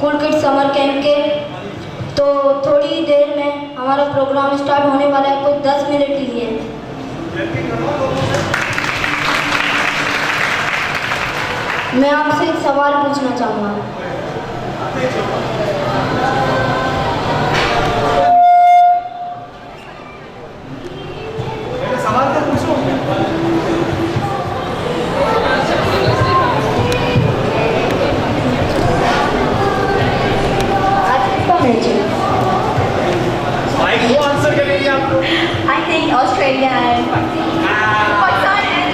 Cool kids summer camp के। तो थोड़ी देर में हमारा प्रोग्राम स्टार्ट होने वाला है, कुछ 10 मिनट के लिए। मैं आपसे एक सवाल पूछना चाहूँगा। सवाल तो पूछो। वो आंसर करेंगे आप लोग। I think Australia and Pakistan and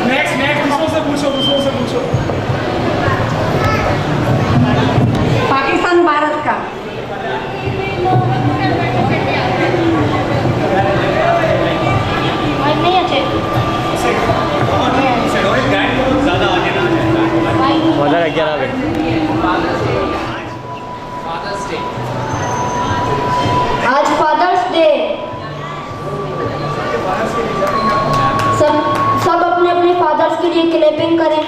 next दूसरों से पूछो। पाकिस्तान भारत का। नहीं अच्छे ज़्यादा आगे ना आज फादर्स डे। सब अपने अपने फादर्स के लिए क्लैपिंग करें।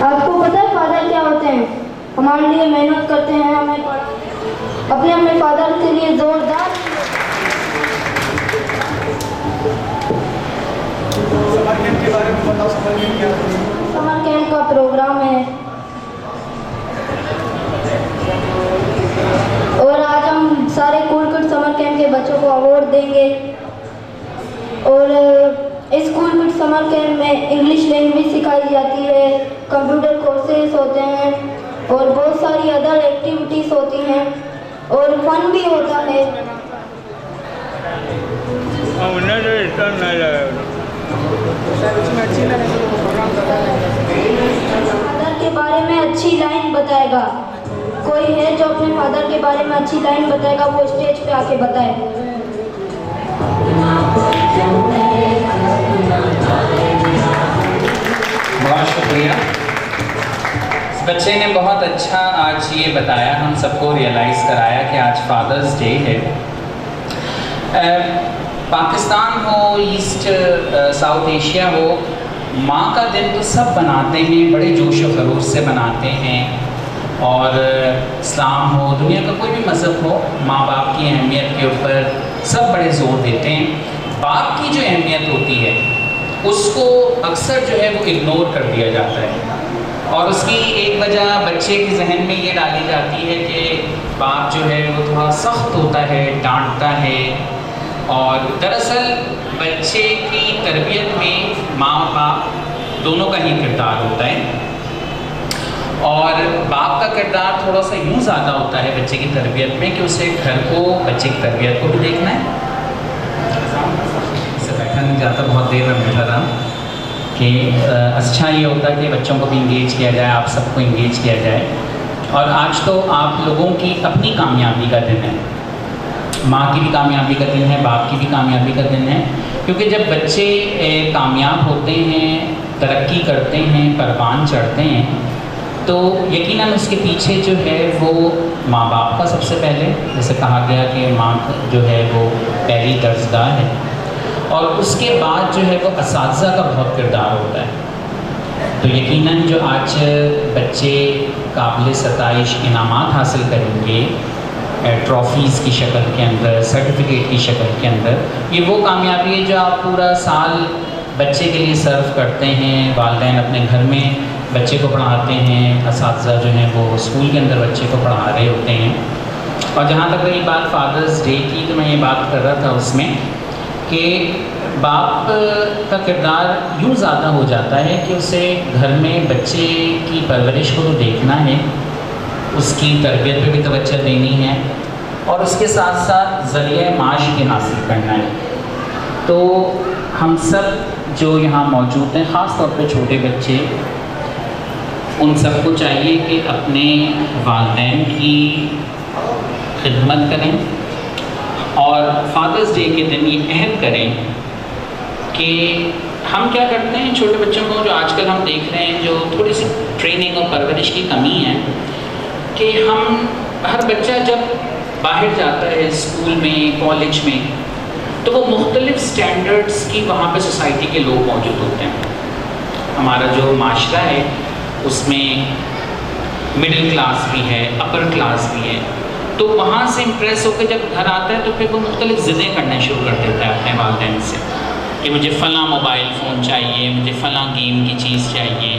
आपको पता है फादर क्या होते हैं? हमारे लिए मेहनत करते हैं, हमें अपने अपने फादर के लिए जोरदार। समर कैंप के बारे में बताओ। समर कैंप क्या है? समर कैंप का प्रोग्राम है और आज हम सारे कूल किड्स समर कैंप के बच्चों को अवार्ड देंगे। और इस कूल किड्स समर कैंप में इंग्लिश लैंग्वेज सिखाई जाती है, कंप्यूटर कोर्सेज होते हैं और बहुत सारी अदर एक्टिविटीज़ होती हैं और फन भी होता है। फादर के बारे में अच्छी लाइन बताएगा। कोई है जो अपने फादर के बारे में अच्छी लाइन बताएगा? वो स्टेज पे आके बताए। बहुत शुक्रिया। इस बच्चे ने बहुत अच्छा आज ये बताया, हम सबको रियलाइज़ कराया कि आज फादर्स डे है। पाकिस्तान हो, ईस्ट साउथ एशिया हो, माँ का दिन तो सब बनाते हैं, बड़े जोश व खरोश से बनाते हैं। और इस्लाम हो, दुनिया का कोई भी मज़हब हो, माँ बाप की अहमियत के ऊपर सब बड़े ज़ोर देते हैं। बाप की जो अहमियत होती है उसको अक्सर जो है वो इग्नोर कर दिया जाता है और उसकी एक वजह बच्चे के जहन में ये डाली जाती है कि बाप जो है वो थोड़ा सख्त होता है, डांटता है। और दरअसल बच्चे की तरबियत में माँ बाप दोनों का ही किरदार होता है और बाप का किरदार थोड़ा सा यूँ ज़्यादा होता है बच्चे की तरबियत में कि उसे घर को, बच्चे की तरबियत को भी देखना है। इससे बैठा नहीं जाता, बहुत देर में बैठा था कि अच्छा ये होता है कि बच्चों को भी इंगेज किया जाए, आप सबको इंगेज किया जाए। और आज तो आप लोगों की अपनी कामयाबी का दिन है, माँ की भी कामयाबी का दिन है, बाप की भी कामयाबी का दिन है। क्योंकि जब बच्चे कामयाब होते हैं, तरक्की करते हैं, परवान चढ़ते हैं, तो यकीनन उसके पीछे जो है वो माँ बाप का सबसे पहले, जैसे कहा गया कि माँ जो है वो पहली दर्जगाह है और उसके बाद जो है वो असातिज़ा का बहुत किरदार होता है। तो यकीनन जो आज बच्चे काबिल सताइश इनामात हासिल करेंगे ट्रॉफ़ीज़ की शक्ल के अंदर, सर्टिफिकेट की शक्ल के अंदर, ये वो कामयाबी है जो आप पूरा साल बच्चे के लिए सर्व करते हैं। वालिदैन अपने घर में बच्चे को पढ़ाते हैं, असातिज़ा जो हैं वो स्कूल के अंदर बच्चे को पढ़ा रहे होते हैं। और जहाँ तक रही बात फादर्स डे की, तो मैं ये बात कर रहा था उसमें कि बाप का किरदार यूँ ज़्यादा हो जाता है कि उसे घर में बच्चे की परवरिश को तो देखना है, उसकी तरबियत पे भी तवज्जो देनी है और उसके साथ साथ ज़रिए माश के हासिल करना है। तो हम सब जो यहाँ मौजूद हैं, ख़ास तौर पे छोटे बच्चे, उन सबको चाहिए कि अपने वालिदैन की खिदमत करें और फादर्स डे के दिन ये अहद करें कि हम क्या करते हैं छोटे बच्चों को, जो आजकल हम देख रहे हैं जो थोड़ी सी ट्रेनिंग और परवरिश की कमी है, कि हम हर बच्चा जब बाहर जाता है स्कूल में, कॉलेज में, तो वो मुख्तलिफ़ स्टैंडर्ड्स की वहाँ पे सोसाइटी के लोग मौजूद होते हैं। हमारा जो माशरा है उसमें मिडिल क्लास भी है, अपर क्लास भी है, तो वहाँ से इम्प्रेस होकर जब घर आता है तो फिर वो मुख्तलिफ ज़िद्दें करना शुरू कर देता है अपने वालिदैन से कि मुझे फ़लाँ मोबाइल फ़ोन चाहिए, मुझे फ़लाँ गेम की चीज़ चाहिए।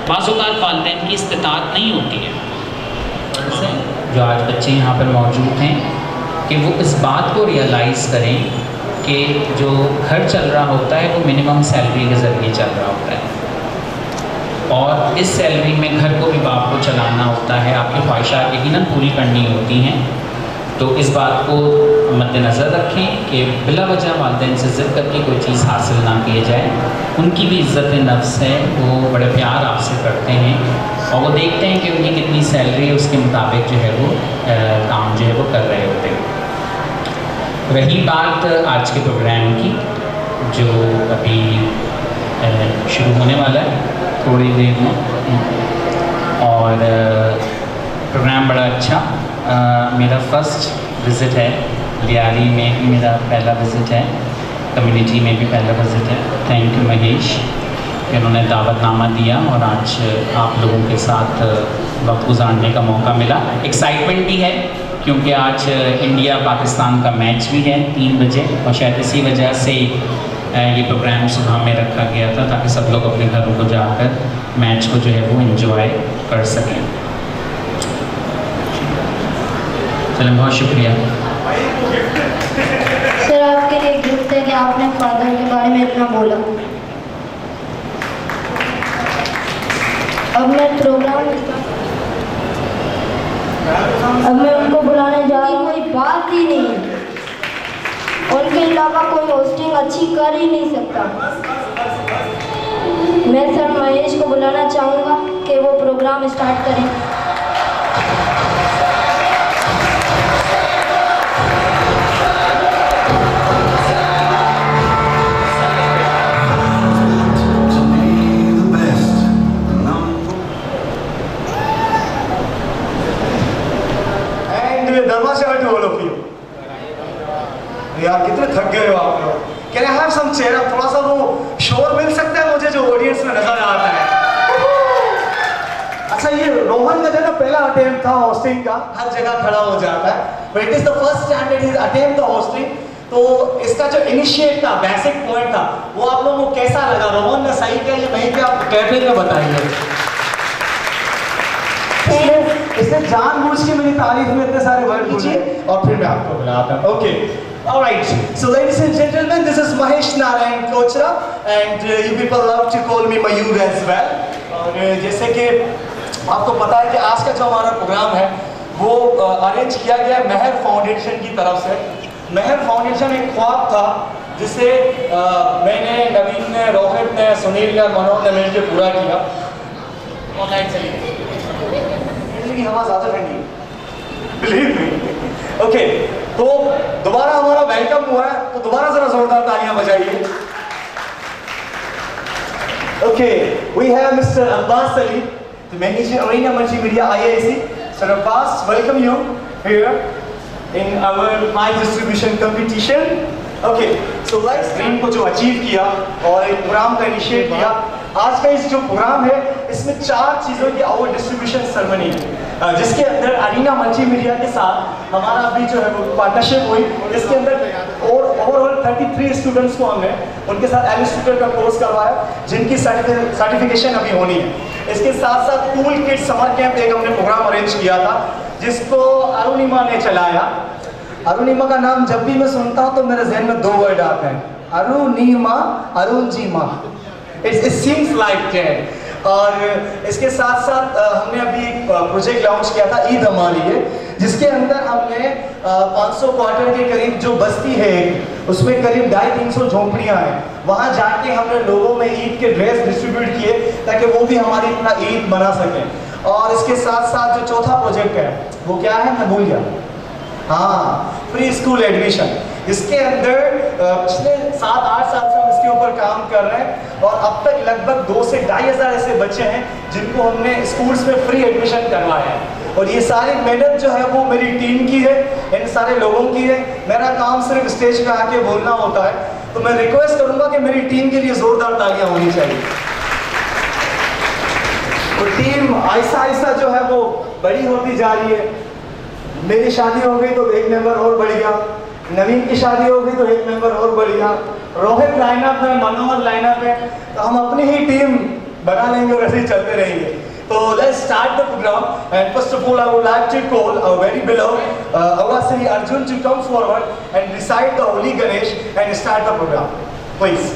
बाज़ औक़ात वालिदैन की इस्तिताअत नहीं होती है। जो आज बच्चे यहाँ पर मौजूद हैं कि वो इस बात को रियलाइज़ करें कि जो घर चल रहा होता है वो मिनिमम सैलरी के ज़रिए चल रहा होता है, और इस सैलरी में घर को भी बाप को चलाना होता है, आपकी ख्वाहिशात यकीनन पूरी करनी होती हैं। तो इस बात को मद्देनज़र रखें कि बिला वजह वालिदैन से ज़िद करके कोई चीज़ हासिल ना की जाए। उनकी भी इज़्ज़त नफ्स है, वो बड़े प्यार आपसे करते हैं और वो देखते हैं कि उनकी कितनी सैलरी है, उसके मुताबिक जो है वो काम जो है वो कर रहे होते हैं। रही बात आज के प्रोग्राम की जो अभी शुरू होने वाला है थोड़ी देर में, और प्रोग्राम बड़ा अच्छा, मेरा फ़र्स्ट विज़िट है लियारी में भी, मेरा पहला विज़िट है, कम्युनिटी में भी पहला विज़िट है। थैंक यू महेश कि उन्होंने दावतनामा दिया और आज आप लोगों के साथ वक्त गुजारने का मौका मिला। एक्साइटमेंट भी है क्योंकि आज इंडिया पाकिस्तान का मैच भी है 3 बजे, और शायद इसी वजह से ये प्रोग्राम सुबह में रखा गया था ताकि सब लोग अपने घरों को जाकर मैच को जो है वो एंजॉय कर सकें। चलें, बहुत शुक्रिया सर। आपके लिए गिफ्ट है कि आपने फादर के बारे में इतना बोला। अब मैं उनको बुलाने जा रही हूँ। कोई बात ही नहीं, उनके अलावा कोई होस्टिंग अच्छी कर ही नहीं सकता। मैं सर महेश को बुलाना चाहूँगा कि वो प्रोग्राम स्टार्ट करें। यार कितने थक गए हो आप लोग। Can I have some chair? थोड़ा सा वो शोर मिल सकता है मुझे जो ऑडियंस में नजर आता है। अच्छा, ये रोहन का जो ना पहला अटेम्प्ट था होस्टिंग का, हर जगह खड़ा हो जाता है, but it is the first time that he attempt the hosting. तो इसका जो इनिशिएट था, बेसिक पॉइंट था, वो आप लोगों को कैसा लगा? रोहन ने सही किया या नहीं किया, आप कैबिन में बताइए। इसने जानबूझ के मेरी तारीफ में इतने सारे वर्ड बोले और फिर मैं आपको बुलाता हूं। Okay, alright, so ladies and gentlemen, this is Mahesh Narayan Kochra and you people love to call me Mayur as well। और जैसे कि आपको पता है कि आज का जो हमारा प्रोग्राम है वो अरेंज किया गया महर फाउंडेशन की तरफ से। महर फाउंडेशन एक ख्वाब था जिसे मैंने, नवीन ने, रोहित ने, सुनील ने, मनोज ने मिलकर पूरा किया। ऑनलाइन चली गई की हवा ज़्यादा ठंडी, बिलीव मी। ओके, तो दोबारा हमारा वेलकम हुआ है, तो दोबारा जरा जोरदार तालियां बजाइए। Okay, we have mister Abbas Ali, the manager Arena Multimedia IIC। Sir Abbas, welcome you here in our my distribution competition. Okay, so live stream को जो अचीव किया और एक प्रोग्राम का इनिशिएट किया। आज का इस जो प्रोग्राम है इसमें 4 चीज़ों की अवार्ड डिस्ट्रीब्यूशन सेरेमनी है, जिसके अंदर अरीना मल्टीमीडिया के साथ हमारा अभी जो है वो पार्टनरशिप हुई। इसके अंदर और ओवरऑल 33 स्टूडेंट्स को हमने उनके साथ एलिस्ट्रेटर का कोर्स करवाया जिनकी सर्टिफिकेशन अभी होनी है। इसके साथ साथ कूल किड्स समर कैंप एक हमने प्रोग्राम अरेंज किया था जिसको अरुणिमा ने चलाया। अरुणिमा का नाम जब भी मैं सुनता हूँ तो मेरे जहन में 2 वर्ड आते हैं, अरुणिमा, अरुण जी माँ। It seems like that। और इसके साथ साथ हमने अभी एक प्रोजेक्ट लॉन्च किया था, ईद हमारी है, जिसके अंदर हमने 500 क्वार्टर के करीब जो बस्ती है उसमें करीब 250-300 झोंपड़ियाँ हैं, वहाँ जाके हमने लोगों में ईद के ड्रेस डिस्ट्रीब्यूट किए ताकि वो भी हमारी अपना ईद बना सकें। और इसके साथ साथ जो चौथा प्रोजेक्ट है वो क्या है, मैं भूल गया, हाँ, प्री स्कूल एडमिशन। इसके अंदर पिछले 7-8 साल से हम इसके ऊपर काम कर रहे हैं और अब तक लगभग 2 से 2,500 ऐसे बच्चे हैं जिनको हमने स्कूल्स में फ्री एडमिशन करवाया है। और ये सारी मेहनत जो है वो मेरी टीम की है, इन सारे लोगों की है। मेरा काम सिर्फ स्टेज पे आके बोलना होता है, तो मैं रिक्वेस्ट करूंगा कि मेरी टीम के लिए जोरदार तालियां होनी चाहिए। वो टीम आहिस्ता आहिस्ता जो है वो बड़ी होती जा रही है। मेरी शादी हो गई तो एक मेंबर और बढ़ गया, नवीन की शादी हो गई तो एक मेंबर और बढ़ गया, रोहित लाइनअप है, मनोहर लाइनअप है, तो हम अपनी ही टीम बना लेंगे और ऐसे ही चलते रहेंगे। तो let's start the programme and first of all I would like to call our very beloved Awasari Arjun to come forward and recite the Holy Ganesh and start the program. Please.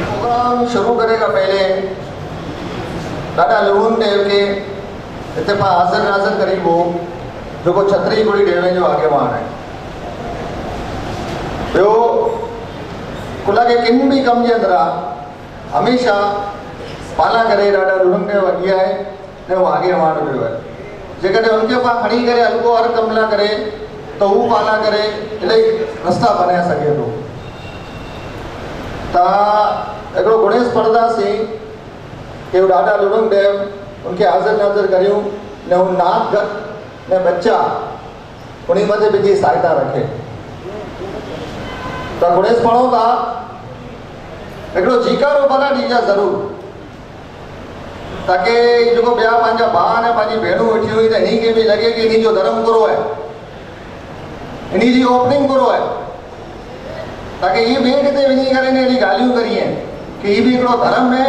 Program शुरू करेगा पहले ॾाढा लुणुन देव के इत्तेफा हाज़िर नाज़िर करीब हो जो को छतरी गुड़ी देवे जो आगेवान है ॿियो कुल के किन भी कम जे अंदरि हमेशा पाला करे ॾाढा लुणुन देव अॻियां आहे ने वो आगेवान हुयो आहे। जेकॾहिं उनके पास खणी करे हल्को हर कम न करे तो हू पाला करे इलाही रस्ता बनाए सघे थो। ता हिकिड़ो गणेश पढ़ंदासीं कि वो ॾाढा लुणुन देव उनके हाज़िर नाज़िर करियूं ने हू नाक गत ने बच्चा उन मथे पंहिंजी सहायता रखे। त गणेश पढ़ो था हिकिड़ो जीकारो भला ॾिजा ज़रूरु ताकि जेको ॿिया पंहिंजा भाउ ने पंहिंजी भेणूं वेठी हुई त इन्ही खे बि लॻे कि इन्ही जो धर्म गुरू आहे, इन्ही जी ओपनिंग गुरू आहे, ताकि ये ॿिए किथे वञी करे ने अहिड़ी ॻाल्हियूं करी आहिनि कि हीउ बि हिकिड़ो धर्म है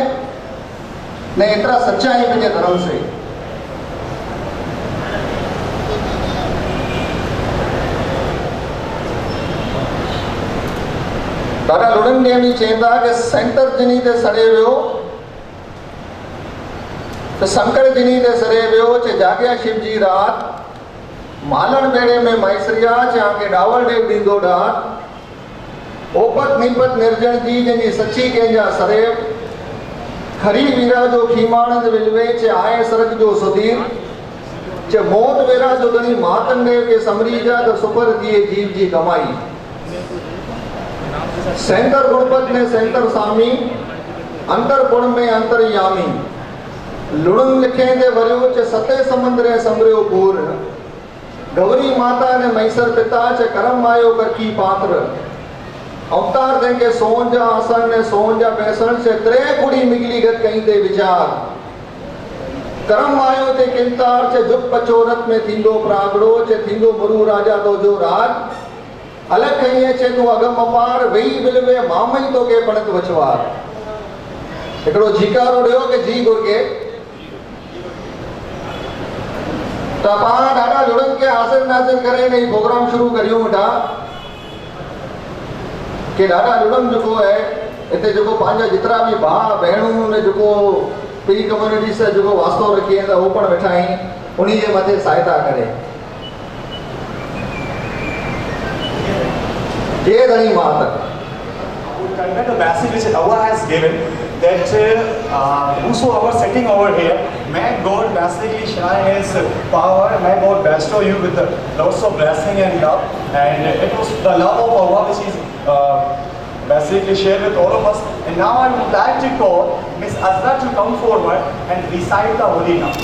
ने एतिरा सच्चा आहियूं पंहिंजे धर्म से। ॾाढा लुणिन ॾींहं बि चवनि था कि सेंटर जिनी ते सड़े वियो त शंकर जिनी ते सड़े वियो चे जाॻिया शिव जी रात मालण बेड़े में मैसरिया चे आके डावल देव ॾींदो ॾात ओपत नीपत निर्जन जी जंहिंजी सची कंहिंजा सरेव खरी वीरा जो खीमानंद विलवे चे आए सरग जो सुधीर चे मौत वेरा जो गणी मातन देव के समरी जा तो सुपर थिए जीव जी कमाई। सेंटर गुणपत ने सेंटर सामी अंतर गुण में अंतरयामी लुणन लिखे दे वरियो चे सते समुंदरे समरियो पूर गौरी माता ने मैसर पिता चे करम आयो करकी पात्र अवतार देंगे सोन जा आसन ने सोन जा पैसण से त्रे कुड़ी मिगली गत कहीं दे विचार करम आयो ते किंतार चे जुग पचोरत में थींदो प्रागड़ो चे थींदो मुरु राजा तो जो राज अलग कहीं चे तू अगम अपार वही बिलवे मामई तो के पणत वचवार। एकड़ो जीकारो ॾियो के जी गुर के त पाण ॾाढा लुणन के हाज़िर नाज़िर करे ने प्रोग्राम शुरू करियूं वेठा कि ॾाढा लुणन जेको है हिते जेको पंहिंजा जेतिरा बि भाउ भेणूं ने जेको पी कम्युनिटी से जेको वास्तो रखी आहिनि त उहो पण वेठा आहिनि उन्ही जे मथे सहायता करे ये धनी माता convey the message which Allah has given that whosoever sitting over here, may God basically shine His power, may God bestow you with the lots of blessing and love, and it was the love of Allah which is basically shared with all of us. And now I would like to call Miss Azra to come forward and recite the Holy Naam.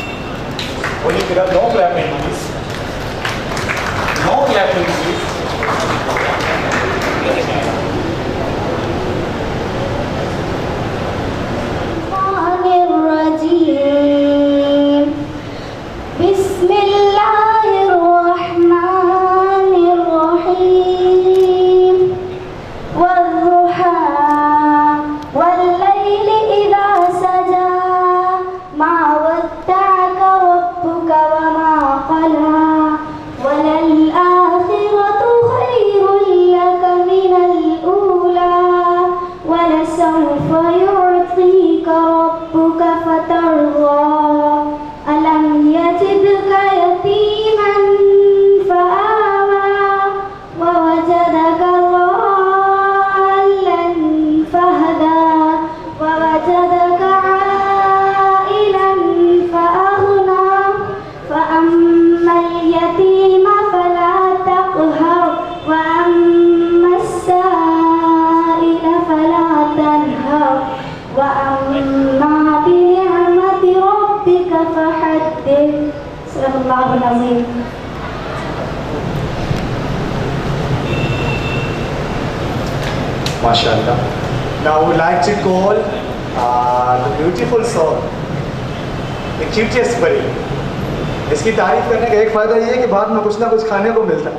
Holy Kira, no clapping please. No clapping please. माशाअल्लाह Now I would like to call the beautiful soul, the cutest buddy. इसकी तारीफ करने का एक फ़ायदा ये है कि बाद में कुछ ना कुछ खाने को मिलता है.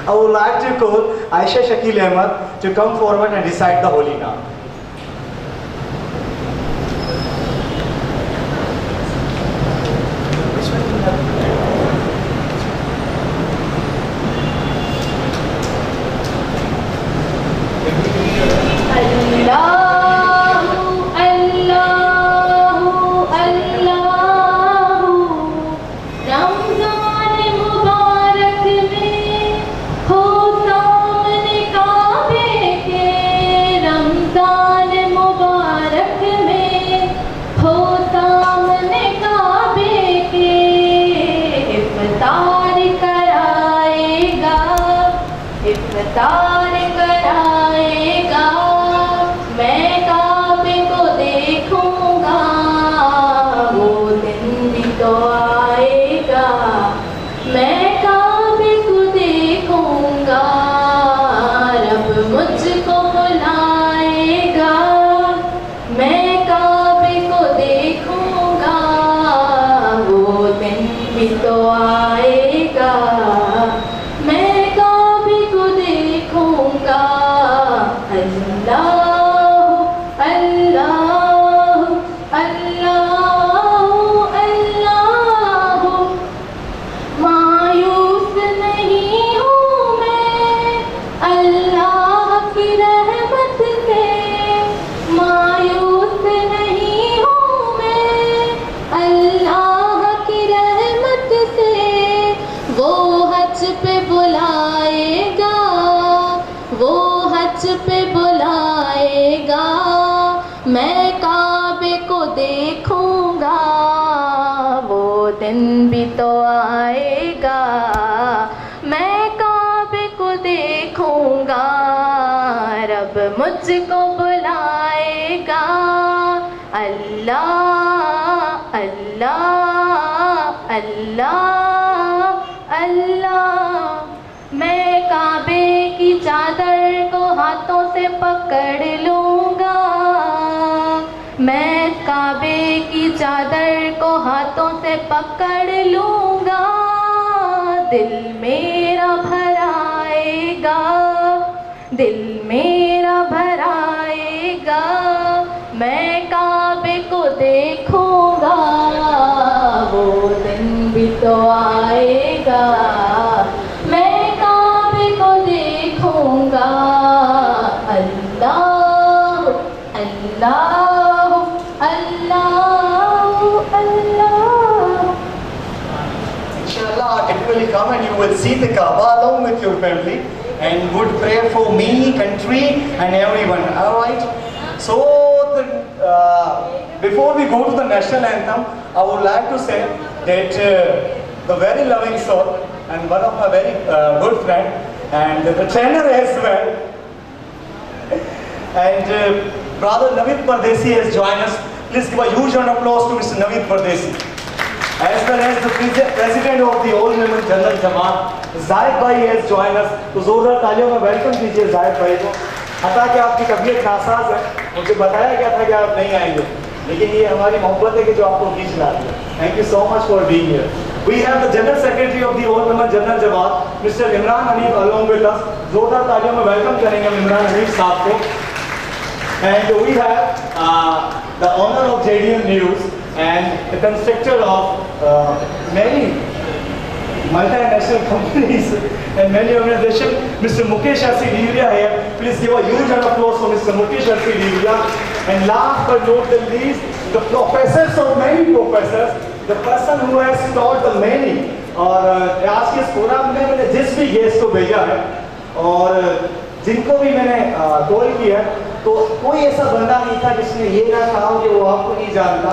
I would like to call Aisha Shakil Ahmed to come forward and recite the holy name. इफ्तार कराएगा, मैं काबे को देखूंगा, वो दिन भी तो आएगा, मैं काबे को देखूंगा, रब मुझको बुलाएगा, मैं काबे को देखूंगा, वो दिन भी तो आएगा, मैं काबे को देखूंगा. अल्लाह अल्लाह अल्लाह अल्लाह, मायूस नहीं हूँ मैं अल्लाह की रहमत से, मायूस नहीं हूँ मैं अल्लाह की रहमत से, वो हज पे बुलाएगा, वो हज पे बुलाएगा, मैं काबे को देखूंगा, वो दिन भी तो आएगा, मैं काबे को देखूंगा, रब मुझको बुलाएगा. अल्लाह अल्लाह अल्लाह अल्लाह, मैं काबे की चादर को हाथों से पकड़ लूँगा, मैं काबे की चादर को हाथों से पकड़ लूँगा, दिल मेरा भराएगा, दिल मेरा भराएगा, मैं काबे को देखूँगा, वो दिन भी तो आएगा, मैं काबे को देखूंगा. अल्लाह अल्लाह अल्लाह अल्लाह. Inshallah, typically come and you will see the Kaaba along with your family and would pray for me, country and everyone. Alright? So, before we go to the national anthem, I would like to say that the very loving soul and one of my very good friend and the trainer as well, and brother Naveed Pardesi has joined us. Please give a huge round of applause to Mr. Naveed Pardesi. As well as the president of the All Women General Jamaat, Zahid Bhai has joined us. तो जोरदार तालियों में welcome कीजिए जाहिद भाई को. हता कि आपकी तबीयत नासाज है, मुझे बताया गया था कि आप नहीं आएंगे, लेकिन ये हमारी मोहब्बत है कि जो आपको बीच ला दिया. Thank you so much for being here. We have the General Secretary of the All Women General Jamaat, Mr. Imran Hanif along with us. जोरदार तालियों में वेलकम करेंगे इमरान हनीफ साहब को. And we have the owner of JDN News and the constructor of many multinational companies and many organizations, Mr. Mukesh R.C. Divya here. Please give a huge round of applause for Mr. Mukesh R.C. Divya. And last but not the least, the professors of many professors, the person who has taught the many. और आज के इस programme में मैंने जिस भी guest को भेजा है और जिनको भी मैंने कॉल किया, तो कोई ऐसा बंदा नहीं था जिसने ये ना कहा कि वो आपको नहीं जानता.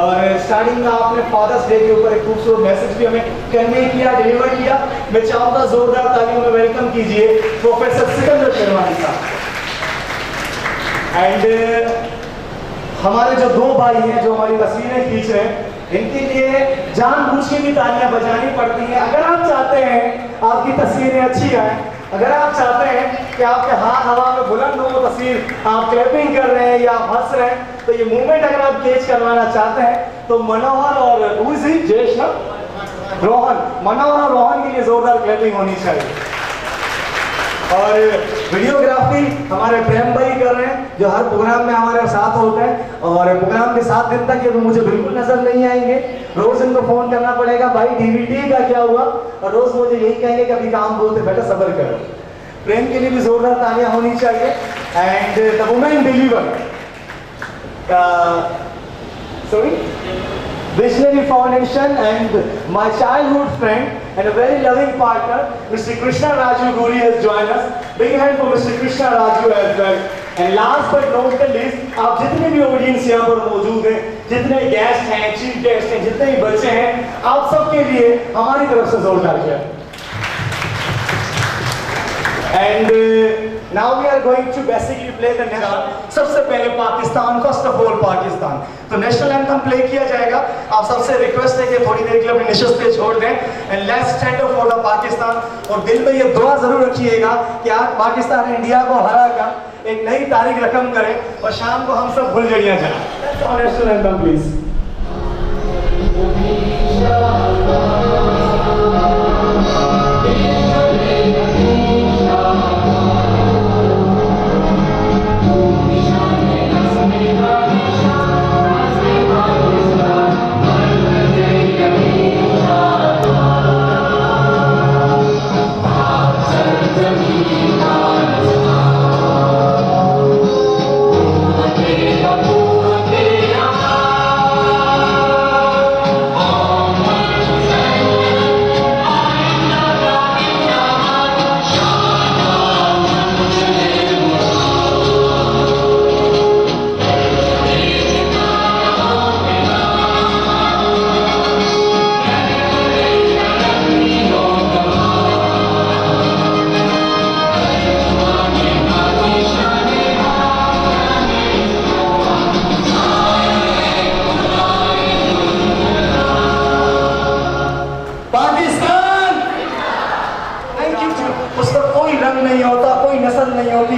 और स्टार्टिंग में आपने फादर्स डे के ऊपर एक खूबसूरत मैसेज भी हमें कन्वे किया, डिलीवर किया. मैं चाहूँगा जोरदार तालियों में वेलकम कीजिए प्रोफेसर सिकंदर शेरवानी साहब. एंड हमारे जो दो भाई हैं जो हमारी तस्वीरें खींच रहे हैं, इनके लिए जानबूझ के भी तालियां बजानी पड़ती हैं. अगर आप चाहते हैं आपकी तस्वीरें अच्छी आए अगर आप चाहते हैं कि आपके हाथ हवा में बुलंद हो, तस्वीर आप क्लैपिंग कर रहे हैं या हंस रहे हैं, तो ये मूवमेंट अगर आप कैच करवाना चाहते हैं तो मनोहर और जयेश ना रोहन, मनोहर और रोहन के लिए जोरदार क्लैपिंग होनी चाहिए। और वीडियोग्राफी हमारे प्रेम भाई कर रहे हैं, जो हर प्रोग्राम में हमारे साथ होते हैं, और प्रोग्राम के 7 दिन तक ये मुझे बिल्कुल नजर नहीं आएंगे। रोज इनको फोन करना पड़ेगा, भाई डीवीडी का क्या हुआ, और रोज मुझे यही कहेंगे कि अभी काम बोलते बेटा सब्र करो। प्रेम के लिए भी जोरदार तालियां होनी चाहिए। And the women deliver sorry Visionary Foundation and my childhood friend and a very loving partner, Mr. Krishna Raju Guri has joined us. Big hand for Mr. Krishna Raju as well. And last but not the least, आप जितने भी audience यहाँ पर मौजूद हैं, जितने guest हैं, chief guest हैं, जितने भी बच्चे हैं, आप सबके लिए हमारी तरफ से जोरदार किया। And now we are going to basically play the national. सबसे पहले Pakistan, first of all Pakistan, तो नेशनल एंथम प्ले किया जाएगा। आप सबसे रिक्वेस्ट है कि थोड़ी देर के लिए अपने निश्चित पे छोड़ दें and let's stand up for the Pakistan. और दिल में ये दुआ जरूर रखिएगा कि आज पाकिस्तान इंडिया को हरा कर एक नई तारीख रकम करे और शाम को हम सब भुलझड़ियां जाए। National anthem please.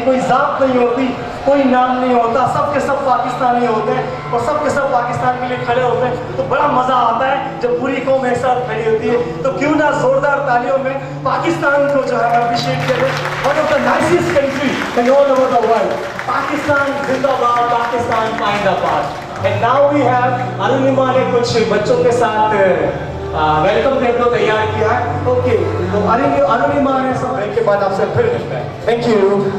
कोई जात नहीं होती, कोई नाम नहीं होता, सबके सब पाकिस्तानी होते हैं और सबके सब पाकिस्तान के लिए खड़े होते हैं। तो बड़ा मजा आता है जब पूरी कौम एक साथ खड़ी होती है। तो क्यों ना जोरदार तालियों में पाकिस्तान को जो है अप्रिशिएट करें। One of the nicest country in all over the world. Pakistan जिंदाबाद, पाकिस्तान जिंदाबाद। And now we have Arunima ने कुछ बच्चों के साथ वेलकम टेबल तैयार किया है। ओके, तो अरुणिमा ने सब ब्रेक के बाद आपसे फिर मिलते हैं। Thank you.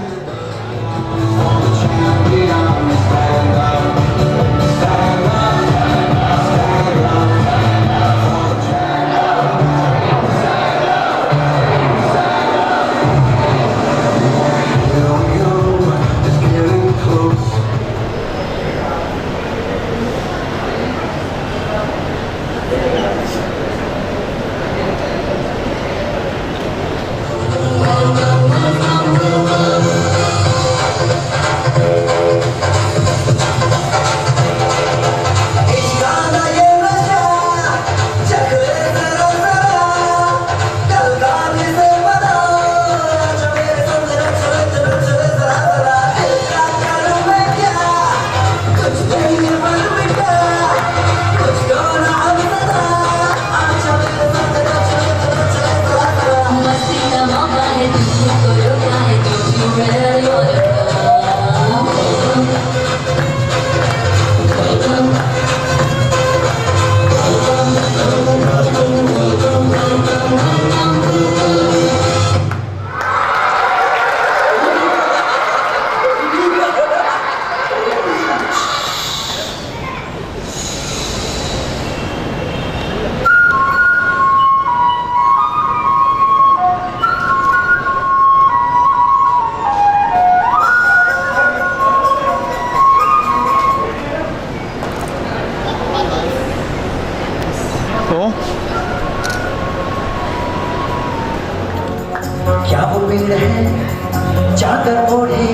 क्या वो पेड़ है चादर ओढ़े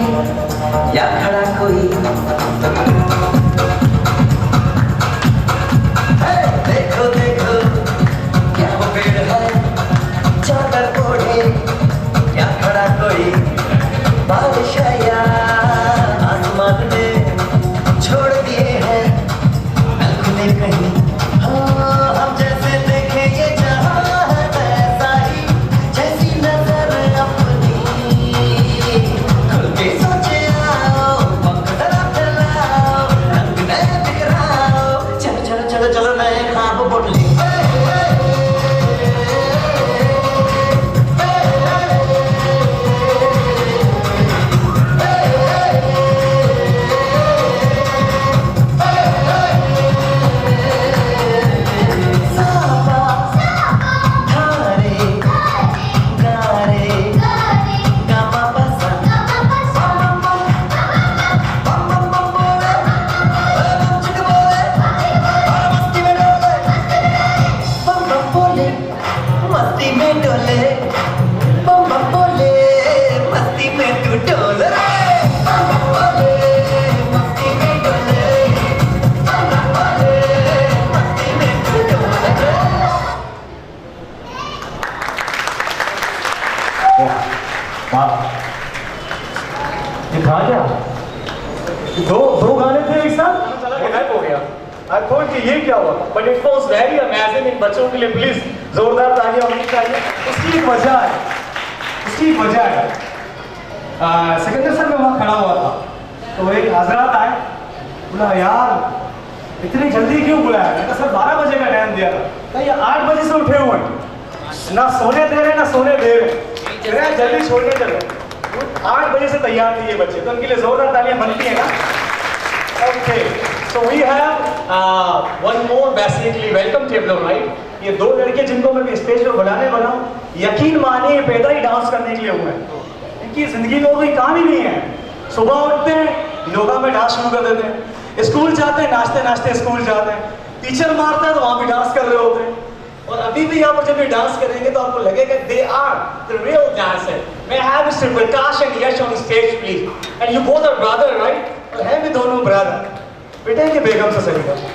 या खड़ा कोई, देखो देखो क्या वो पेड़ है चादर ओढ़े या खड़ा दिखा क्या? दो गाने थे एक साथ, चला के गायब हो गया। I thought कि ये क्या हुआ? But it was very amazing इन बच्चों के लिए, प्लीज जोरदार तालियां होनी चाहिए। उसकी एक वजह है, उसकी एक वजह है। सिकंदर सर मैं वहाँ खड़ा हुआ था, तो एक हजरत आए, बोला यार इतनी जल्दी क्यों बुलाया? मैंने कहा सर 12 बजे का टाइम दिया था। कहा ये 8 बजे से उठे हुए हैं, ना सोने दे रहे ना सोने दे रहे, जल्दी छोड़ने चलो। 8 बजे से तैयार थे ये बच्चे, तो उनके लिए जोरदार तालियां बनती है ना? Okay, so we have one more basically welcome table, right? ये 2 लड़के जिनको मैं स्टेज पर बुलाने वाला हूँ, यकीन मानिए पैदा ही डांस करने के लिए हुए हैं। इनकी जिंदगी में कोई काम ही नहीं है। सुबह उठते हैं, योगा में डांस शुरू कर देते हैं, स्कूल जाते हैं, नाचते नाचते स्कूल जाते हैं, टीचर मारता है तो वहाँ भी डांस कर रहे होते हैं। और अभी भी यहाँ पर जब ये डांस करेंगे तो आपको लगेगा they are the real dancer. May I have Mr. Prakash and Yash on the stage please? And you both are brother, right? और हैं भी दोनों ब्रदर। बेटे के बेगम से सही कर।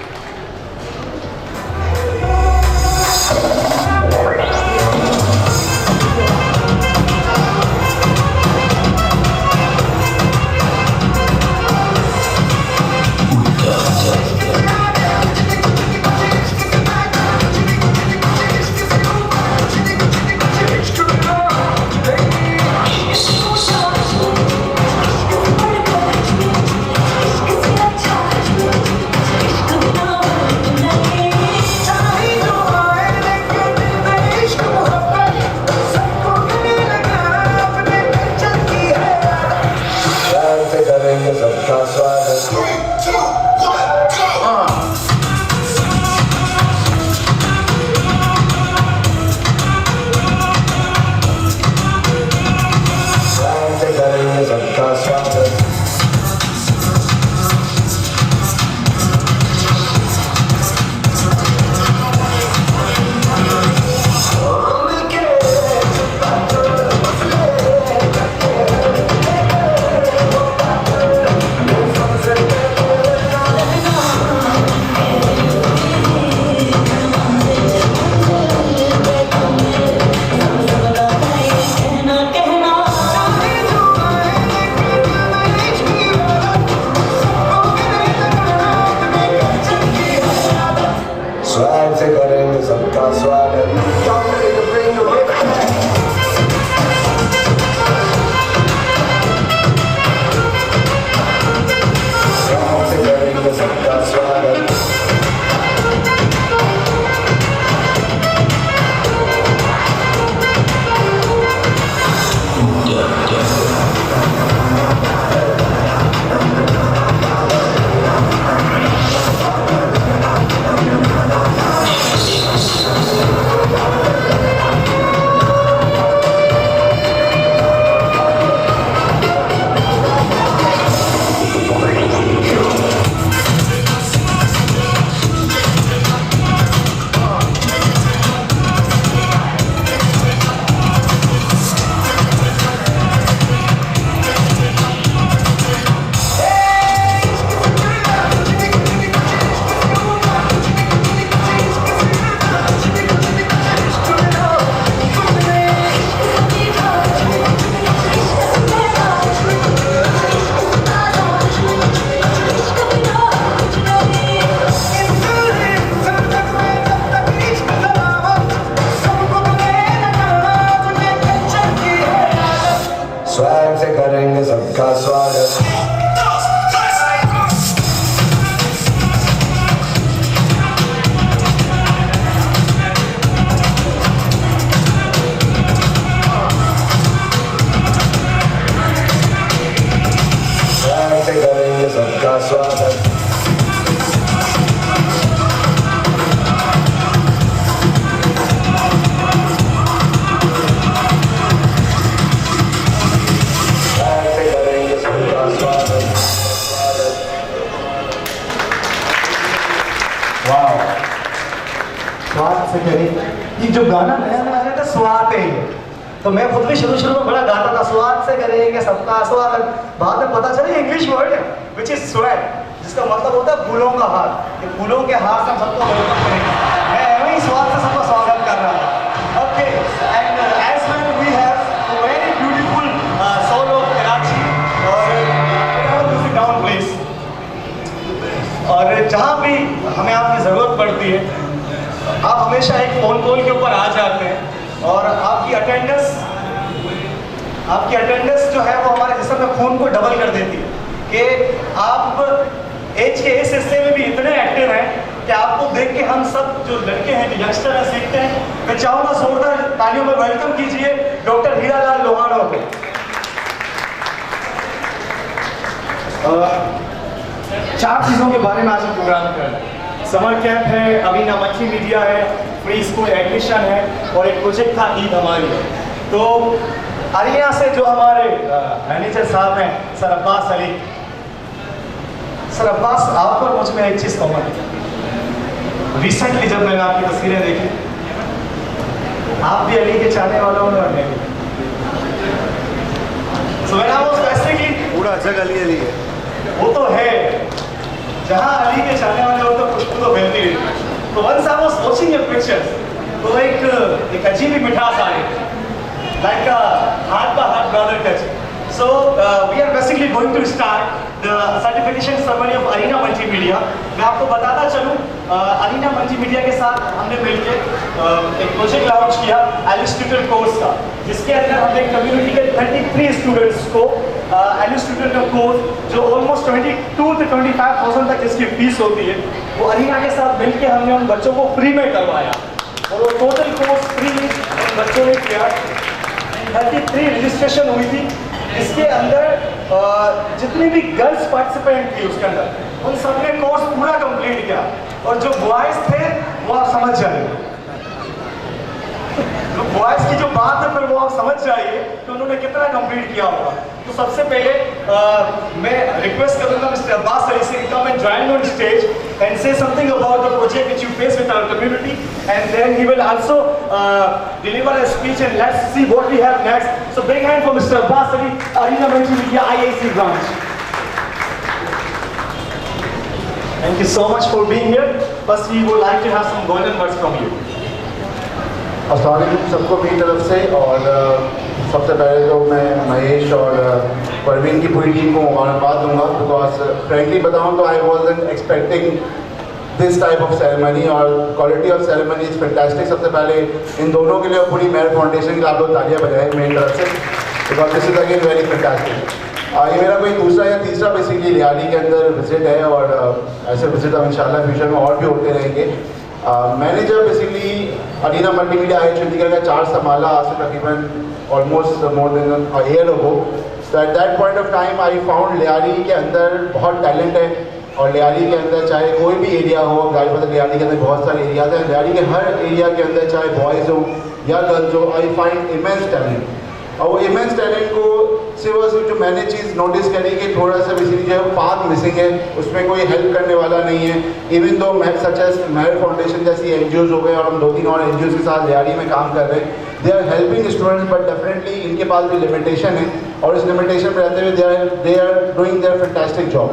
ये जो गाना नया नया आया था स्वाद है, तो मैं खुद भी शुरू में बड़ा गाता था, स्वाद से करेंगे सबका स्वागत। बाद में पता चला इंग्लिश वर्ड है विच इज स्वैग, जिसका मतलब होता है फूलों का हार। ये फूलों के हार से हम सबको वेलकम करेंगे। मैं ऐसे ही स्वाद से सबका स्वागत कर रहा था। Okay, and as well we have a very beautiful soul of Karachi, और होती है। आप हमेशा एक फ़ोन कॉल के ऊपर आ जाते हैं और आपकी अटेंडेंस जो है वो हमारे जिस्म में खून को डबल कर देती है कि आप एज के इस हिस्से में भी इतने एक्टिव हैं कि आपको देख के हम सब जो लड़के हैं, जो यंगस्टर हैं, सीखते हैं। मैं चाहूँगा जोरदार तालियों में वेलकम कीजिए डॉक्टर हीरालाल लोहाना को। चार चीज़ों के बारे में आज हम प्रोग्राम कर रहे हैं। समर कैंप है, अरीना मल्टीमीडिया है, फ्री स्कूल एडमिशन है और एक प्रोजेक्ट था ईद हमारी। तो अरीना से जो हमारे मैनेजर साहब हैं सर अब्बास अली, सर अब्बास, आप और मुझ में एक चीज़ कॉमन है। रिसेंटली जब मैंने आपकी तस्वीरें देखी, आप भी अली के चाहने वालों में और मैं भी। So when I was basically पूरा जग अली अली है। वो तो है, जहाँ अली के चाहने वाले हो तो खुशबू तो फैलती है। तो once I was watching your pictures, तो एक अजीब ही मिठास आ रही, like a heart brother touch. So we are basically going to start the certification ceremony of Arena Multimedia. मैं आपको बताता चलूँ, अरीना मल्टीमीडिया के साथ हमने मिलकर एक प्रोजेक्ट लॉन्च किया एलिस्ट्रेटर कोर्स का, जिसके अंदर हमने कम्युनिटी के 33 स्टूडेंट्स को एलिस्ट्रेटर का कोर्स जो ऑलमोस्ट 22 से 25,000 तक इसकी फीस होती है, वो अरीना के साथ मिलकर हमने उन बच्चों को फ्री में करवाया और वो टोटल कोर्स फ्री उन बच्चों ने किया। 33 रजिस्ट्रेशन हुई थी, इसके अंदर जितनी भी गर्ल्स पार्टिसिपेंट थी उसके अंदर उन सब ने कोर्स पूरा कंप्लीट किया और जो बॉयज़ थे वो आप समझ जाइए, जो बॉयज़ की जो बात है फिर वो आप समझ जाइए कि उन्होंने कितना कंप्लीट किया होगा। तो सबसे पहले मैं रिक्वेस्ट करूंगा मिस्टर अब्बास अली से come and join on stage and say something about the project which you face with our community, and then he will also deliver a speech, and let's see what we have next. So big hand for Mr. Abbas Ali, Areena Multimedia IAC branch. Thank you so much for being here. First we would like to have some golden words from you. अस्सलाम वालेकुम सबको मेरी तरफ से। और सबसे पहले तो मैं महेश और परवीन की पूरी टीम को मुबारकबाद दूंगा, बिकॉज फ्रेंकली बताऊं तो I wasn't expecting this type of ceremony और quality of ceremony is fantastic. सबसे पहले इन दोनों के लिए और पूरी मेहर फाउंडेशन के आप लोग तालियां बजाएं मेरी तरफ से, because this is again very fantastic. ये मेरा कोई दूसरा या तीसरा बेसिकली लियाली के अंदर विजिट है और ऐसे विजिट अब इंशाल्लाह फ्यूचर में और भी होते रहेंगे। मैंने जब basically Arena Multimedia I Chandigarh का चार्ज संभाला आज से तकरीबन almost more than a year ago, तो at that point of time I found Lyari के अंदर बहुत टैलेंट है और लियाली के अंदर चाहे कोई भी एरिया हो, गाइड मतलब लियाली के अंदर बहुत सारे एरियाज हैं, लियाली के हर एरिया के अंदर चाहे बॉयज़ हो या गर्ल्स हो, आई फाइंड इमेंस टैलेंट। और वो इमेंस टैलेंट को सिर्फ जो मैंने चीज़ नोटिस करी कि थोड़ा सा बेसिकली जो पाथ मिसिंग है, उसमें कोई हेल्प करने वाला नहीं है। इवन दो सच एज मेहर फाउंडेशन जैसी NGOs हो गए और हम 2-3 और NGOs के साथ लियाली में काम कर रहे हैं, they are helping students, but definitely इनके पास भी लिमिटेशन है और इस लिमिटेशन पर रहते हुए they are doing their fantastic job.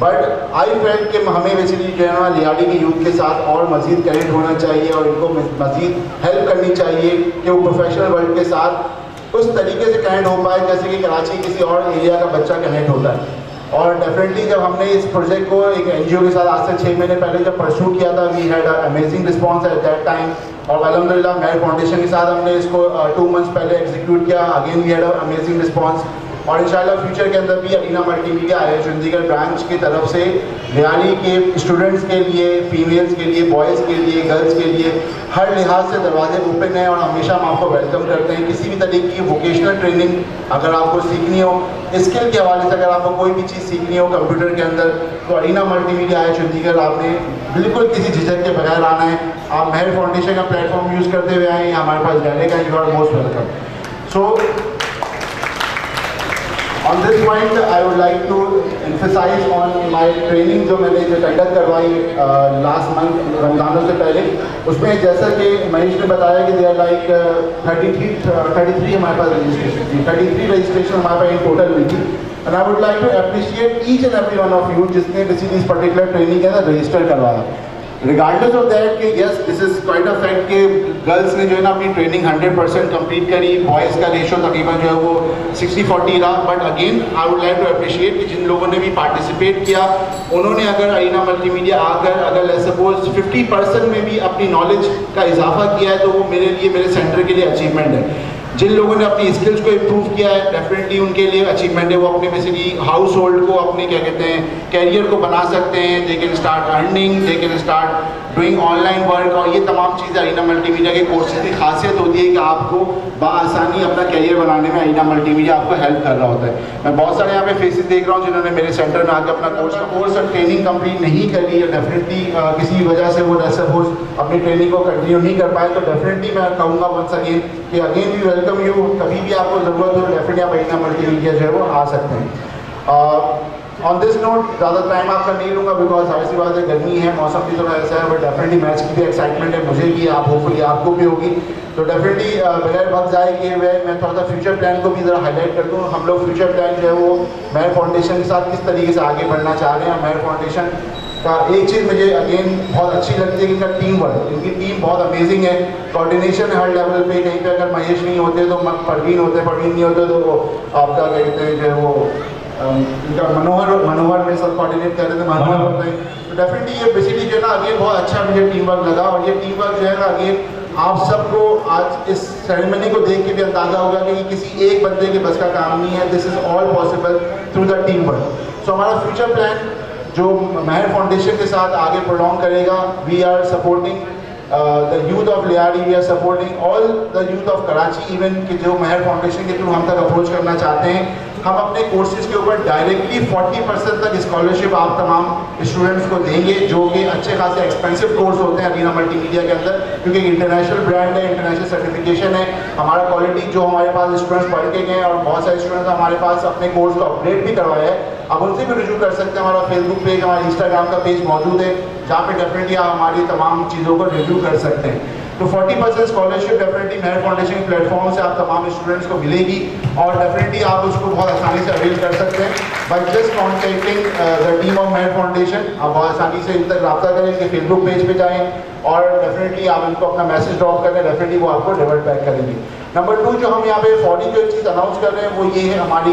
But I felt कि हमें बेसिकली जो है ना लियाली के यूथ के साथ और मज़ीद कनेक्ट होना चाहिए और इनको मज़ीद हेल्प करनी चाहिए कि वो प्रोफेशनल वर्ल्ड के साथ उस तरीके से कनेक्ट हो पाए जैसे कि कराची किसी और एरिया का बच्चा कनेक्ट होता है। और डेफिनेटली जब हमने इस प्रोजेक्ट को एक NGO के साथ आज से 6 महीने पहले जब परस्यू किया था, we had amazing response at that time और अल्हम्दुलिल्लाह मेहर फाउंडेशन के साथ हमने इसको 2 मंथ्स पहले एग्जीक्यूट किया, again we had amazing response. और इंशाल्लाह फ्यूचर के अंदर भी अरीना मल्टीमीडिया है चंडीगढ़ ब्रांच की तरफ से लियाली के स्टूडेंट्स के लिए, फीमेल्स के लिए, बॉयज़ के लिए, गर्ल्स के लिए हर लिहाज से दरवाजे ओपन हैं और हमेशा हम आपको वेलकम करते हैं। किसी भी तरीके की वोकेशनल ट्रेनिंग अगर आपको सीखनी हो, स्किल के हवाले से अगर आपको कोई भी चीज़ सीखनी हो कंप्यूटर के अंदर, तो अरीना मल्टीमीडिया है चंडीगढ़, आपने बिल्कुल किसी झिझक के बगैर आना है। आप मेहर फाउंडेशन का प्लेटफॉर्म यूज़ करते हुए आए, हमारे पास रहने का, you are most welcome. So On this point, I would like to emphasize on my training जो मैंने जो कंडक्ट करवाई लास्ट मंथ रमज़ानों से पहले, उसमें जैसा कि महेश ने बताया कि दे आर लाइक 33 हमारे पास रजिस्ट्रेशन थी, 33 रजिस्ट्रेशन हमारे पास इन टोटल हुई थी। And I would like to appreciate each and every one of you जिसने किसी इस पर्टिकुलर ट्रेनिंग के अंदर रजिस्टर करवाया। रिगार्डलेस ऑफ दैट कि yes this is quite a fact कि गर्ल्स ने जो है ना अपनी ट्रेनिंग 100% कंप्लीट करी, बॉयज़ का रेशो तकरीबन जो है वो 60-40 रहा, but again I would like to appreciate कि जिन लोगों ने भी पार्टिसिपेट किया उन्होंने अगर अरीना मल्टीमीडिया आकर अगर लेट्स सपोज 50% में भी अपनी नॉलेज का इजाफा किया है तो वो मेरे लिए, मेरे सेंटर के लिए अचीवमेंट है। जिन लोगों ने अपनी स्किल्स को इम्प्रूव किया है डेफिनेटली उनके लिए अचीवमेंट है। वो अपने बेसिकली हाउस होल्ड को अपने क्या कहते हैं कैरियर को बना सकते हैं, they can start earning, they can start doing online work, और ये तमाम चीज़ें अरीना मल्टीमीडिया के कोर्सेज की खासियत होती है कि आपको बआसानी अपना कैरियर बनाने में अरीना मल्टीमीडिया आपको हेल्प कर रहा होता है। मैं बहुत सारे यहाँ पे फेसेस देख रहा हूँ जिन्होंने मेरे सेंटर में आकर अपना कोर्स और ट्रेनिंग कंप्लीट नहीं करी है, डेफिनेटली किसी वजह से वो सपोज अपनी ट्रेनिंग को कंटिन्यू नहीं कर पाए, तो डेफिनेटली मैं कहूँगा वंस अगेन कि अगेन वी वेलकम यू, कभी भी आपको ज़रूरत हो डेफिनेटली आप अरीना मल्टीमीडिया जो है वो आ सकते हैं। ऑन दिस नोट ज़्यादा टाइम आपका नहीं लूँगा बिकॉज जाहिर सी बात है गर्मी है, मौसम भी थोड़ा ऐसा है, बट डेफिनेटली मैच की भी एक्साइटमेंट है मुझे भी, आप होपफुली आपको भी होगी। तो डेफिनेटली बगैर वक्त ज़ाय किए हुए मैं थोड़ा सा फ्यूचर प्लान को भी ज़रा हाईलाइट कर दूँ। हम लोग फ्यूचर प्लान जो है वो मेहर फाउंडेशन के साथ किस तरीके से आगे बढ़ना चाह रहे हैं। मेहर फाउंडेशन का एक चीज़ मुझे अगेन बहुत अच्छी लगती है कि इनका टीम वर्क, इनकी टीम बहुत अमेजिंग है, कोऑर्डिनेशन है हर लेवल पे। कहीं पे अगर महेश नहीं होते तो परवीन होते, परवीन नहीं होते तो आपका क्या कहते हैं जो है वो इनका मनोहर में सब कोऑर्डिनेट कर रहे थे, मनोहर होते हैं। तो डेफिनेटली ये बेसिकली जो है ना अगेन बहुत अच्छा मुझे टीम वर्क लगा, और ये टीम वर्क जो है ना अगेन आप सबको आज इस सेरेमनी को देख के भी अंदाज़ा होगा कि किसी एक बंदे के बस का काम नहीं है, this is all possible through the team work. So हमारा फ्यूचर प्लान जो मेहर फाउंडेशन के साथ आगे प्रोलॉन्ग करेगा, we are supporting the youth of Lyari, we are supporting all the youth of Karachi even कि जो मेहर फाउंडेशन के थ्रू हम तक अप्रोच करना चाहते हैं। हम अपने कोर्सेज के ऊपर डायरेक्टली 40% तक स्कॉलरशिप आप तमाम स्टूडेंट्स को देंगे, जो कि अच्छे खासे एक्सपेंसिव कोर्स होते हैं अरीना मल्टीमीडिया के अंदर, क्योंकि इंटरनेशनल ब्रांड है, इंटरनेशनल सर्टिफिकेशन है। हमारा क्वालिटी जो हमारे पास स्टूडेंट्स पढ़ के गए और बहुत सारे स्टूडेंट्स हमारे पास अपने कोर्स को अपग्रेड भी करवाया है, आप उनसे भी रिव्यू कर सकते हैं। हमारा फेसबुक पेज, हमारा इंस्टाग्राम का पेज मौजूद है जहाँ पे डेफिनेटली आप हमारी तमाम चीज़ों को रिव्यू कर सकते हैं। तो 40% स्कॉलरशिप डेफिनेटली मेहर फाउंडेशन के प्लेटफॉर्म से आप तमाम स्टूडेंट्स को मिलेगी, और डेफिनेटली आप उसको बहुत आसानी से अवेल कर सकते हैं by just contacting the team of Meher foundation. आप बहुत आसानी से इन तक रब्ता करें, इनके फेसबुक पेज पे जाएँ और डेफिनेटली आप इनको अपना मैसेज ड्रॉप करें, डेफिनेटली वो आपको रिवर्ट बैक करेंगे। नंबर 2 जो हम यहाँ पे 40 जो एक चीज़ अनाउंस कर रहे हैं वो ये है, हमारी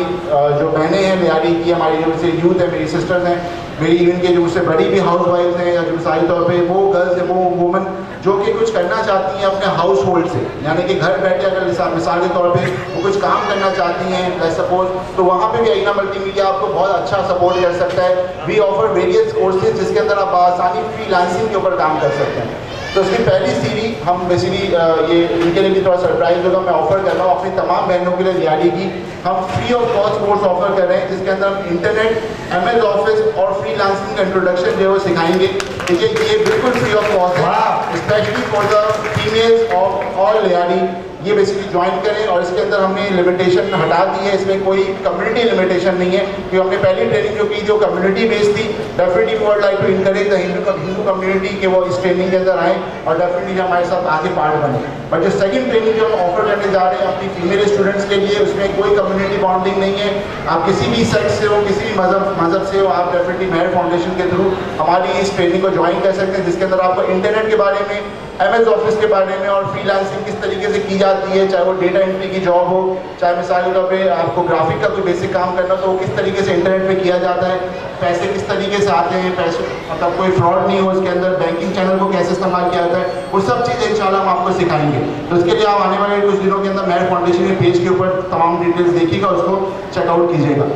जो बहनें हैं लियाड़ी की, हमारी जो से यूथ है, मेरी सिस्टर्स हैं, मेरी इवन के जो उससे बड़ी भी हाउस वाइफ हैं या जो मिसाली तौर पे वो गर्ल्स है, वो वुमन जो कि कुछ करना चाहती हैं अपने हाउस होल्ड से, यानी कि घर बैठे अगर मिसाल के तौर पे वो कुछ काम करना चाहती हैं सपोज, तो वहाँ पे भी अरीना मल्टीमीडिया आपको बहुत अच्छा सपोर्ट कर सकता है। वी ऑफर वेरियस कोर्सेज जिसके अंदर आप आसानी फ्रीलांसिंग के ऊपर काम कर सकते हैं। तो इसकी पहली सीरीज हम बेसिकली ये इनके लिए भी थोड़ा सरप्राइज होगा, मैं ऑफर कर रहा हूँ अपनी तमाम बहनों के लिए लियाड़ी की, हम free of cost course offer कर रहे हैं जिसके अंदर हम इंटरनेट, MS ऑफिस और फ्रीलांसिंग का इंट्रोडक्शन जो है वो सिखाएंगे। ठीक है, ये बिल्कुल फ्री ऑफ कॉस्ट है, specially for the females of all लियाड़ी। ये बेसिकली ज्वाइन करें, और इसके अंदर हमने लिमिटेशन हटा दी है, इसमें कोई कम्युनिटी लिमिटेशन नहीं है, क्योंकि हमने पहली ट्रेनिंग जो की जो कम्युनिटी बेस्ड थी, definitely we would like to encourage the Hindu community के वो इस ट्रेनिंग के अंदर आए और डेफिनेटली हमारे साथ आगे पार्ट बने। बट जो सेकंड ट्रेनिंग जो हम ऑफर करने जा रहे हैं अपनी फीमेल स्टूडेंट्स के लिए, उसमें कोई कम्युनिटी बॉन्डिंग नहीं है, आप किसी भी सेक्स से हो, किसी भी मजहब से हो, आप डेफिनेटली मेहर फाउंडेशन के थ्रू हमारी इस ट्रेनिंग को ज्वाइन कर सकते हैं, जिसके अंदर आपको इंटरनेट के बारे में, MS ऑफिस के बारे में और फ्रीलांसिंग किस तरीके से की जाती है, चाहे वो डेटा एंट्री की जॉब हो, चाहे मिसाल के तौर पे आपको ग्राफिक का कोई बेसिक काम करना तो वो किस तरीके से इंटरनेट पे किया जाता है, पैसे किस तरीके से आते हैं, पैसे मतलब कोई फ्रॉड नहीं हो उसके अंदर, बैंकिंग चैनल को कैसे इस्तेमाल किया जाता है, वो सब चीज़ें इंशाल्लाह हम आपको सिखाएंगे। तो इसके लिए आप आने वाले कुछ दिनों के अंदर मेहर फाउंडेशन के पेज के ऊपर तमाम डिटेल्स देखिएगा, उसको चेकआउट कीजिएगा।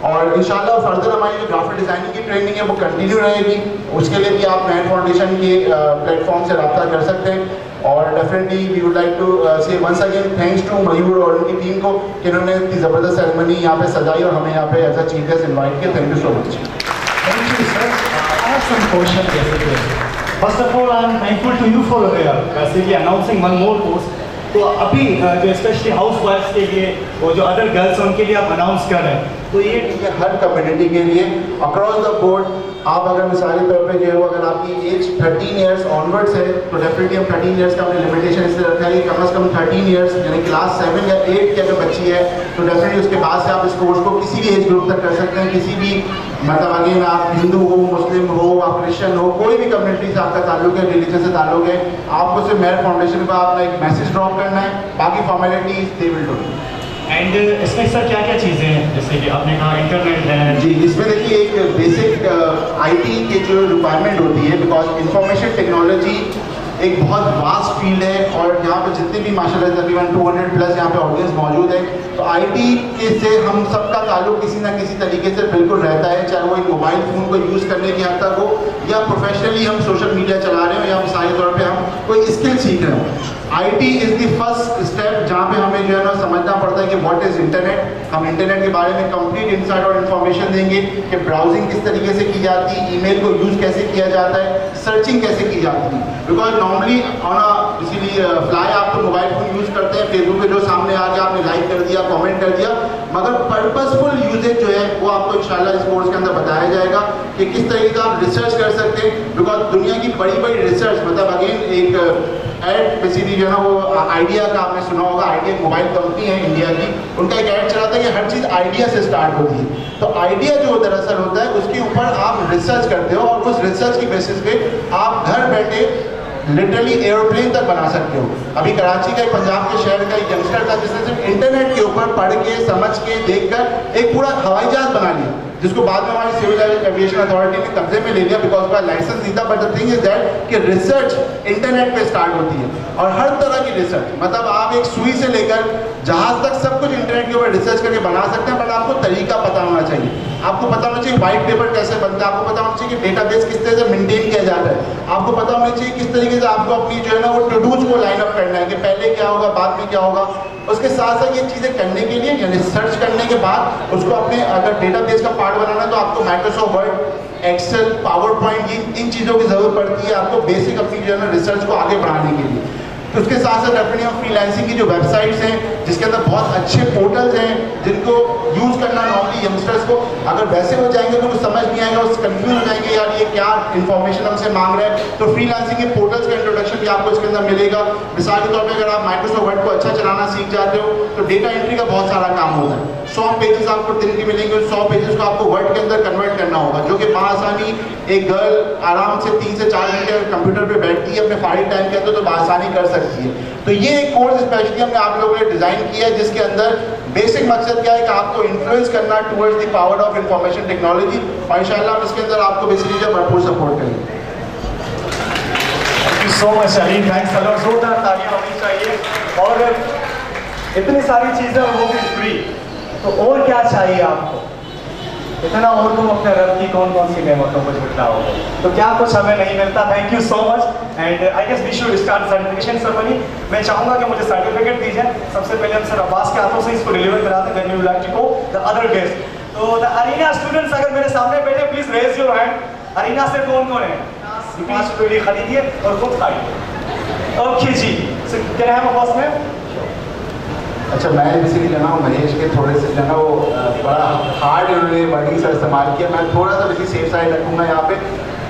और इंशाल्लाह फर्दर हमारी जो ग्राफिक डिज़ाइनिंग की ट्रेनिंग है वो कंटिन्यू रहेगी, उसके लिए भी आप मेहर फाउंडेशन के प्लेटफॉर्म से रब्ता कर सकते हैं। और definitely we would like to say once again thanks to Mayur और उनकी टीम को कि इन्होंने इतनी ज़बरदस्त सेरेमनी यहाँ पे सजाई और हमें यहाँ पे as a chief guest invite किया। Thank you so much. Thank you, sir. I have some questions basically. First of all, I am thankful to you for basically announcing one more course. तो अभी जो specially house wives के लिए और जो other girls हैं उनके लिए आप अनाउंस कर रहे हैं, तो ये ठीक है हर कम्युनिटी के लिए अक्रॉस द बोर्ड। आप अगर मिसाली तौर पे जो है वो अगर आपकी एज 13 ईयर्स ऑनवर्ड्स है तो डेफिनेटली हम 13 ईयर्स का हमने लिमिटेशन इससे रखा है कि कम से कम 13 ईयर्स यानी क्लास 7 या 8 की अगर बच्ची है तो डेफिनेटली उसके बाद से आप इस कोर्स को किसी भी एज ग्रुप तक कर सकते हैं। किसी भी मतलब अगेन आप हिंदू हो, मुस्लिम हो, आप क्रिश्चियन हो, कोई भी कम्युनिटी से आपका ताल्लुक है, रिलीजन से ताल्लुक है, आपको सिर्फ मेरिट फाउंडेशन पर अपना एक मैसेज ड्रॉप करना है, बाकी formalities they will do. And इसमें सर क्या क्या चीज़ें हैं, जैसे कि आपने कहा इंटरनेट है जी, इसमें देखिए एक बेसिक आईटी की जो रिक्वायरमेंट होती है, बिकॉज इंफॉर्मेशन टेक्नोलॉजी एक बहुत वास्ट फील्ड है और यहाँ पे जितने भी माशाल्लाह तकरीबन 200 प्लस यहाँ पे ऑडियंस मौजूद है, तो आईटी के से हम सबका ताल्लुक किसी ना किसी तरीके से बिल्कुल रहता है, चाहे वो एक मोबाइल फ़ोन को यूज़ करने की हद तक हो या प्रोफेशनली हम सोशल मीडिया चला रहे हो या मिसाली तौर पे हम कोई स्किल सीख रहे हो। IT is the first step जहाँ पे हमें जो है ना समझना पड़ता है कि व्हाट इज़ इंटरनेट। हम इंटरनेट के बारे में कंप्लीट इंसाइट और इन्फॉर्मेशन देंगे कि ब्राउजिंग किस तरीके से की जाती है, ईमेल को यूज़ कैसे किया जाता है, सर्चिंग कैसे की जाती है। बिकॉज नॉर्मली ऑन इसीलिए फ्लाई आप तो मोबाइल फ़ोन यूज़ करते हैं, फेसबुक पे जो सामने आ गया आपने लाइक कर दिया, कमेंट कर दिया, मगर पर्पसफुल यूजेज जो है वो आपको इंशाल्लाह इस कोर्स के अंदर बताया जाएगा कि किस तरीके से आप रिसर्च कर सकते हैं। बिकॉज दुनिया की बड़ी बड़ी रिसर्च मतलब अगेन एक एड बेसिकली जो है ना वो आइडिया का आपने सुना होगा, आइडिया मोबाइल कंपनी है इंडिया की, उनका एक ऐड चला था कि हर चीज़ आइडिया से स्टार्ट होती है। तो आइडिया जो दरअसल होता है उसके ऊपर आप रिसर्च करते हो और उस रिसर्च की बेसिस पे आप घर बैठे लिटरली एयरप्लेन तक बना सकते हो। अभी कराची का एक पंजाब के शहर का एक यंगस्टर था जिसने सिर्फ इंटरनेट के ऊपर पढ़ के समझ के देखकर एक पूरा हवाई जहाज बना लिया, जिसको बाद में हमारी सिविल एविएशन अथॉरिटी ने कब्जे में ले लिया बिकॉज उसका लाइसेंस नहीं था। But the thing is that कि रिसर्च इंटरनेट पे स्टार्ट होती है और हर तरह की रिसर्च, मतलब आप एक सुई से लेकर जहाज तक सब कुछ इंटरनेट के ऊपर रिसर्च करके बना सकते हैं। बट आपको तरीका पता होना चाहिए, आपको पता होना चाहिए व्हाइट पेपर कैसे बनता है, आपको पता होना चाहिए कि डेटाबेस किस तरह से मेंटेन किया जाता है, आपको पता होना चाहिए किस तरीके से आपको अपनी जो है ना वो टू डूज को लाइन अप करना है कि पहले क्या होगा बाद में क्या होगा। उसके साथ साथ ये चीज़ें करने के लिए यानी सर्च करने के बाद उसको अपने अगर डेटाबेस का पार्ट बनाना है तो आपको Microsoft Word, Excel, PowerPoint इन चीज़ों की ज़रूरत पड़ती है आपको बेसिक अपनी जो है ना रिसर्च को आगे बढ़ाने के लिए। तो उसके साथ साथ डेफिनेटली हम फ्रीलांसिंग की जो वेबसाइट्स हैं जिसके अंदर बहुत अच्छे पोर्टल्स हैं जिनको यूज़ करना नॉर्मली यंगस्टर्स को अगर वैसे हो जाएंगे तो कुछ समझ नहीं आएगा, वो कंफ्यूज हो जाएंगे यार ये क्या इन्फॉर्मेशन हमसे मांग रहे हैं। तो फ्रीलांसिंग के पोर्टल्स का इंट्रोडक्शन भी आपको इसके अंदर मिलेगा। मिसाल के तौर पर अगर आप माइक्रोसॉफ्ट वर्ड को अच्छा चलाना सीख जाते हो तो डेटा एंट्री का बहुत सारा काम होता है। 100 पेजेस आपको दिन के मिलेंगे, 100 पेजेस को आपको वर्ड के अंदर कन्वर्ट करना होगा, जो कि बासानी एक गर्ल आराम से 3 से 4 घंटे कंप्यूटर पे बैठती है अपने फारिग टाइम के अंदर तो बासानी कर सकती है। तो ये एक कोर्स स्पेशली हमने आप लोगों ने डिज़ाइन किया है जिसके अंदर बेसिक मकसद क्या है कि आपको इन्फ्लुएंस करना towards the power of information technology और इंशाल्लाह हम इसके अंदर आपको बेसिकली जो भरपूर सपोर्ट करेंगे। Thank you so much Aleem, thanks a lot, जोरदार तालियां होनी चाहिए। और इतनी सारी चीज़ें वो भी फ्री, तो और क्या चाहिए आपको? इतना और तुम अपने रब की कौन कौन सी नेमतों को झुटलाओगे, तो क्या कुछ हमें नहीं मिलता। Thank you so much and I guess we should start certification ceremony. मैं चाहूँगा कि मुझे सर्टिफिकेट दीजिए। सबसे पहले हम सर अब्बास के हाथों से इसको डिलीवर कराते हैं, then we would like to go the other guest. तो द अरीना स्टूडेंट्स अगर मेरे सामने बैठे please raise your hand. Arena से कौन कौन है? 5 पेड़ी खरीदिए और खुद खाइए। ओके जी, can I have a first name? अच्छा, मैं बेसिकली जो ना महेश के थोड़े से जो ना वो बड़ा हार्ड उन्होंने वर्डिंग से इस्तेमाल किया, मैं थोड़ा सा बेसिक सेफ साइड रखूँगा यहाँ पे।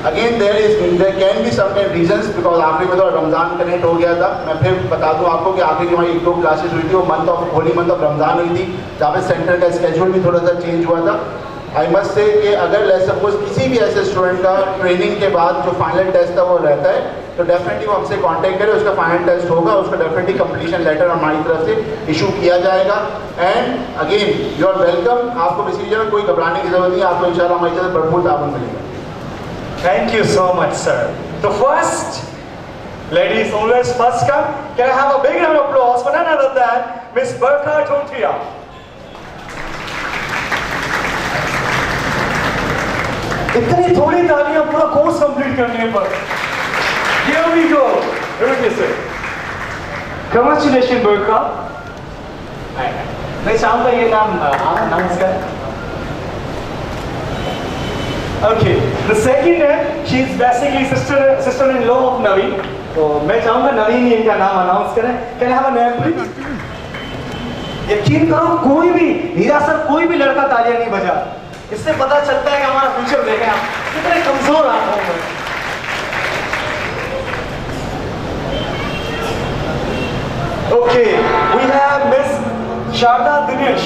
Again there can be some reasons because आखिरी में तो रमज़ान कनेक्ट हो गया था। मैं फिर बता दूँ आपको कि आखिरी जो हमारी 1-2 क्लासेस हुई थी वो होली मंथ ऑफ रमज़ान हुई थी, जहाँ पे सेंटर का स्केड्यूल भी थोड़ा सा चेंज हुआ था। आई मस्ट से कि अगर लेट्स सपोज किसी भी ऐसे स्टूडेंट का ट्रेनिंग के बाद जो फाइनल टेस्ट था वो रहता है तो डेफिनेटली वो हमसे कांटेक्ट करें, उसका फाइनल टेस्ट होगा, उसका डेफिनेटली कंप्लीशन लेटर हमारी तरफ से इशू किया जाएगा। And again you are welcome, आपको बेसिकली जो है कोई घबराने की जरूरत नहीं है, आपको इंशाल्लाह हमारी तरफ भरपूर ताबन मिलेगा। Thank you so much, sir. So first, ladies always first come. Can I have a big round of applause for none other than Miss Bertha Tontia? इतनी थोड़ी तालियां पूरा कोर्स कंप्लीट करने पर। Here we go. Here it is, sir. Congratulations, Bertha. मैं चाहूँगा ये नाम अनाउंस करें। Okay, the second है, she is basically sister-in-law of Naveen. तो मैं चाहूँगा नवीन ही इनका नाम अनाउंस करें। Can I have a name, please? यकीन करो कोई भी हीरा सर कोई भी लड़का तालियां नहीं बजा। इससे पता चलता है कि हमारा फ्यूचर देखें आप कितने कमजोर आंखों में। Okay, we have Miss Sharda Dinesh.